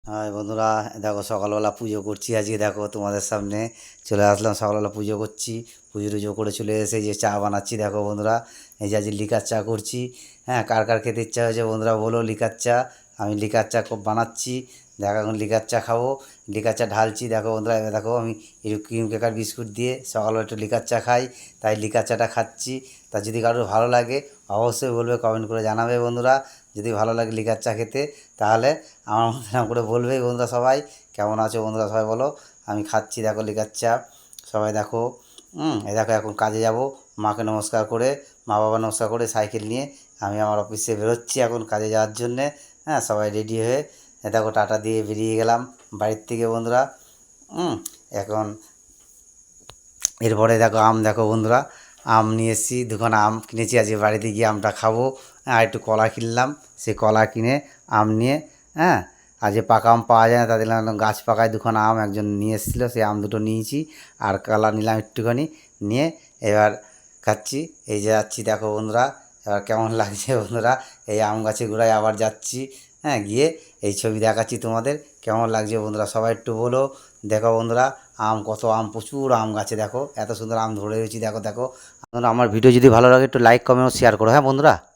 High বন্ধুরা, দেখো সকালবেলা পুজো করছি। আজকে দেখো তোমাদের সামনে চলে আসলাম। সকালবেলা পুজো করছি, পুজো টুজো করে চলে এসে যে চা বানাচ্ছি দেখো বন্ধুরা। এই যে আজকে লিকার চা করছি। হ্যাঁ, কার কার খেতে ইচ্ছা হয়েছে বন্ধুরা বলো লিকার চা। আমি লিকার চা খুব বানাচ্ছি। দেখো এখন লিকার চা খাবো, লিকার চা ঢালছি। দেখো বন্ধুরা, এবার দেখো আমি একটু ক্রিম কেকার বিস্কুট দিয়ে সকালবেলা একটু লিকার চা খাই, তাই লিকার চাটা খাচ্ছি। তা যদি কারোর ভালো লাগে অবশ্যই বলবে, কমেন্ট করে জানাবে বন্ধুরা। যদি ভালো লাগে লিকার চা খেতে তাহলে আমার মতো এরকম করে বলবে বন্ধুরা। সবাই কেমন আছো বন্ধুরা সবাই বলো। আমি খাচ্ছি দেখো লিকার চা, সবাই দেখো। এই দেখো এখন কাজে যাব। মাকে নমস্কার করে, মা বাবা নমস্কার করে সাইকেল নিয়ে আমি আমার অফিসে বেরোচ্ছি এখন কাজে যাওয়ার জন্যে। হ্যাঁ, সবাই রেডি হয়ে দেখো টাটা দিয়ে বেরিয়ে গেলাম বাড়ির থেকে বন্ধুরা। এখন এরপরে দেখো আম, দেখো বন্ধুরা আম নিয়ে এসেছি, দুখানা আম কিনেছি। আজকে বাড়িতে গিয়ে আমটা খাবো। আর একটু কলা কিনলাম, সে কলা কিনে আম নিয়ে, হ্যাঁ, আর যে পাকা আম পাওয়া যায় না তা দিলাম, গাছ পাকায় দুখানা আম একজন নিয়ে এসেছিলো, সেই আম দুটো নিয়েছি। আর কলা নিলাম একটুখানি, নিয়ে এবার খাচ্ছি। এই যে যাচ্ছি দেখো বন্ধুরা, এবার কেমন লাগছে বন্ধুরা। এই আম গাছের গোড়ায় আবার যাচ্ছি, হ্যাঁ, গিয়ে এই ছবি দেখাচ্ছি তোমাদের। কেমন লাগছে বন্ধুরা সবাই একটু বলো। দেখো বন্ধুরা, আম কত আম, প্রচুর আম গাছে দেখো, এত সুন্দর আম ধরে রয়েছি দেখো দেখো। আমার ভিডিও যদি ভালো লাগে একটু লাইক কমেন্ট ও শেয়ার করো, হ্যাঁ বন্ধুরা।